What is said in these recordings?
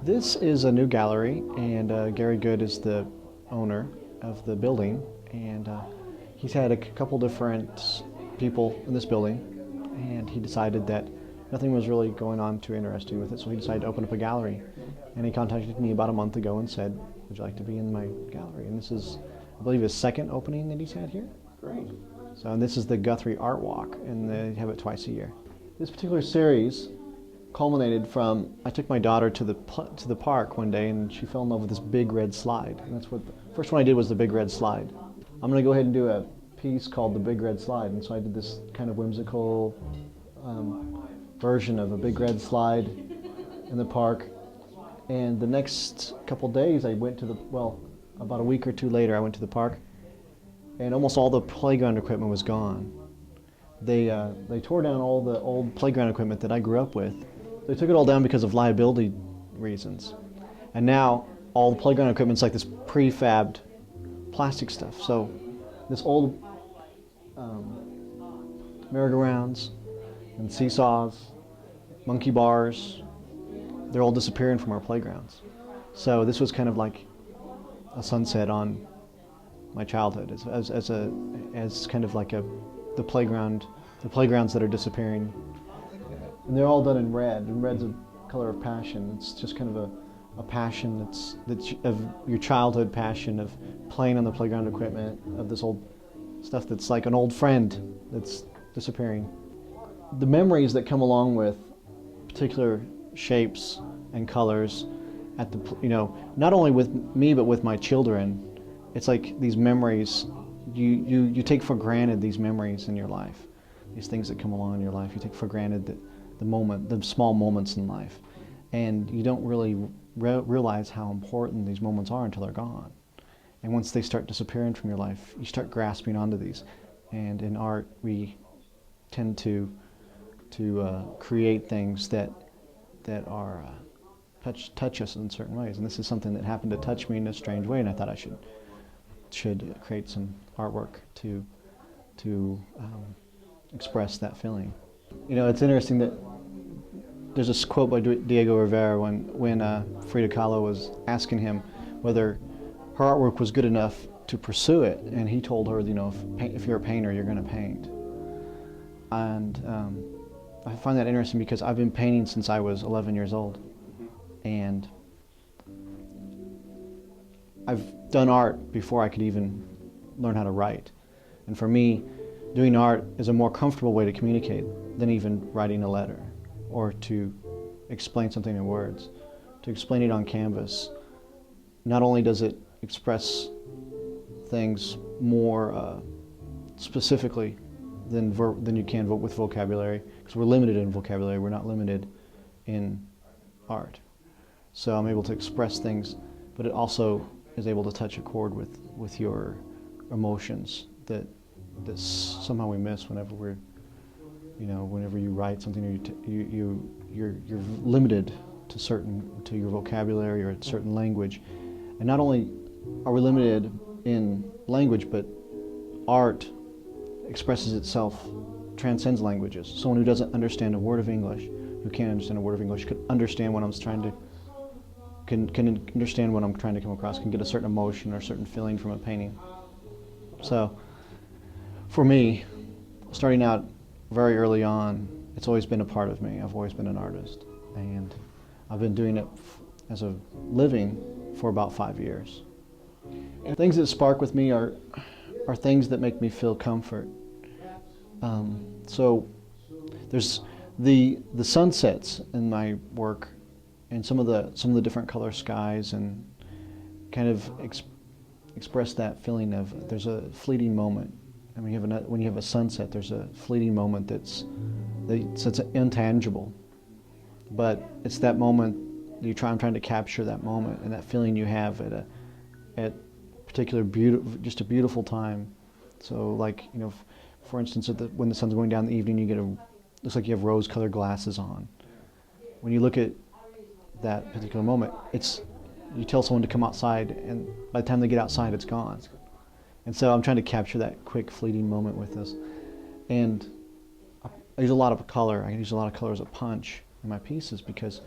This is a new gallery, and Gary Good is the owner of the building, and he's had a couple different people in this building, and he decided that nothing was really going on too interesting with it, so he decided to open up a gallery. And he contacted me about a month ago and said, "Would you like to be in my gallery?" And this is, I believe, his second opening that he's had here. Great. So, and this is the Guthrie Art Walk, and they have it twice a year. This particular series culminated from, I took my daughter to the park one day, and she fell in love with this big red slide. And that's what the first one I did was the big red slide. I'm going to go ahead and do a piece called the Big Red Slide, and so I did this kind of whimsical version of a big red slide in the park. And the next couple days I went to about a week or two later I went to the park, and almost all the playground equipment was gone. They tore down all the old playground equipment that I grew up with. They took it all down because of liability reasons. And now all the playground equipment's like this prefabbed plastic stuff. So this old merry-go-rounds and seesaws, monkey bars, they're all disappearing from our playgrounds. So this was kind of like a sunset on my childhood as kind of like the playgrounds that are disappearing. And they're all done in red, and red's a color of passion. It's just kind of a passion that's of your childhood passion of playing on the playground equipment, of this old stuff that's like an old friend that's disappearing. The memories that come along with particular shapes and colors at not only with me but with my children, it's like these memories, you take for granted these memories in your life, these things that come along in your life. You take for granted the small moments in life, and you don't really realize how important these moments are until they're gone. And once they start disappearing from your life, you start grasping onto these. And in art, we tend to create things that are touch us in certain ways. And this is something that happened to touch me in a strange way, and I thought I should create some artwork to express that feeling. You know, it's interesting that there's this quote by Diego Rivera when Frida Kahlo was asking him whether her artwork was good enough to pursue it, and he told her, if you're a painter, you're going to paint. And I find that interesting because I've been painting since I was 11 years old, and I've done art before I could even learn how to write. And for me, doing art is a more comfortable way to communicate than even writing a letter or to explain something in words. To explain it on canvas, not only does it express things more specifically than you can with vocabulary, because we're limited in vocabulary, we're not limited in art. So I'm able to express things, but it also is able to touch a chord with your emotions that somehow we miss whenever whenever you write something, you're limited to your vocabulary or a certain language. And not only are we limited in language, but art expresses itself, transcends languages. Someone who doesn't understand a word of English, who can't understand a word of English, could understand what I'm trying to can understand what I'm trying to come across, can get a certain emotion or a certain feeling from a painting. So for me, starting out very early on, it's always been a part of me. I've always been an artist, and I've been doing it as a living for about 5 years. And things that spark with me are things that make me feel comfort. So there's the sunsets in my work, and some of the different color skies, and kind of express that feeling of there's a fleeting moment. And when you have a sunset, there's a fleeting moment that's intangible, but it's that moment I'm trying to capture that moment and that feeling you have at particular just a beautiful time. So like, for instance, when the sun's going down in the evening, looks like you have rose-colored glasses on. When you look at that particular moment, you tell someone to come outside, and by the time they get outside, it's gone. And so I'm trying to capture that quick, fleeting moment with this. And I use a lot of color. I use a lot of color as a punch in my pieces because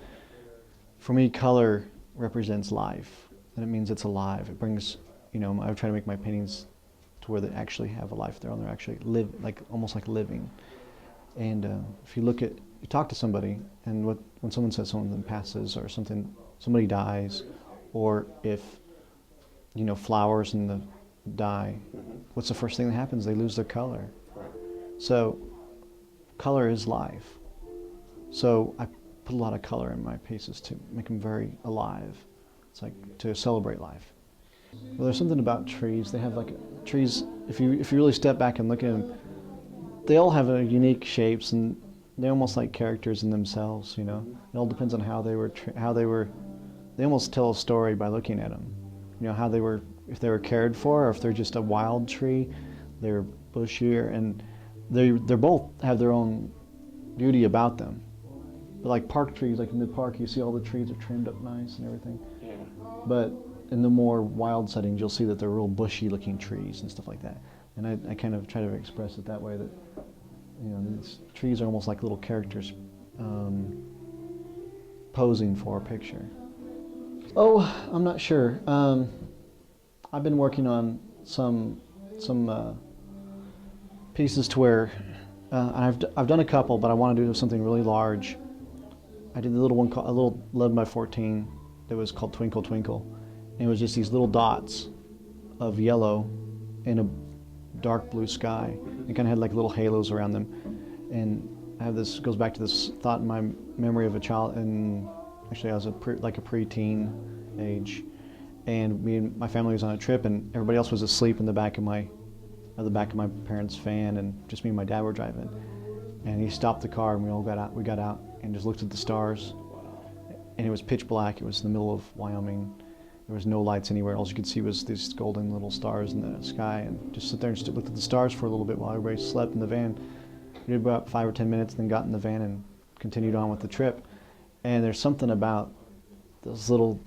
For me, color represents life, and it means it's alive. It brings, I try to make my paintings to where they actually have a life there, and they're actually almost like living. And if you talk to somebody, and when someone says someone passes or somebody dies, or if, flowers die, what's the first thing that happens? They lose their color. Right. So, color is life. So I put a lot of color in my pieces to make them very alive. It's like to celebrate life. Well, there's something about trees. They have trees. If you really step back and look at them, they all have unique shapes, and they're almost like characters in themselves. It all depends on how they were. They almost tell a story by looking at them. How they were, if they were cared for, or if they're just a wild tree, they're bushier, and they both have their own beauty about them. But like park trees, like in the park, you see all the trees are trimmed up nice and everything. Yeah. But in the more wild settings, you'll see that they're real bushy looking trees and stuff like that. And I kind of try to express it that way, that these trees are almost like little characters posing for a picture. Oh, I'm not sure. I've been working on some pieces to where I've done a couple, but I want to do something really large. I did a little 11 by 14 that was called Twinkle Twinkle. And it was just these little dots of yellow in a dark blue sky. It kind of had like little halos around them. And I have this, goes back to this thought in my memory of a child, and actually I was like a preteen age. And me and my family was on a trip, and everybody else was asleep in the back of my parents' van, and just me and my dad were driving. And he stopped the car, and we got out and just looked at the stars. And it was pitch black. It was in the middle of Wyoming. There was no lights anywhere. All you could see was these golden little stars in the sky, and just sit there and looked at the stars for a little bit while everybody slept in the van. We did about 5 or 10 minutes, then got in the van and continued on with the trip. And there's something about those little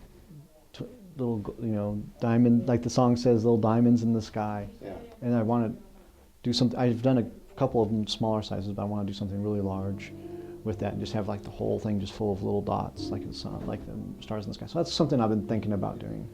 diamond, like the song says, little diamonds in the sky. Yeah. And I want to do something. I've done a couple of them smaller sizes, but I want to do something really large with that and just have like the whole thing just full of little dots, like the sun, like the stars in the sky. So that's something I've been thinking about doing.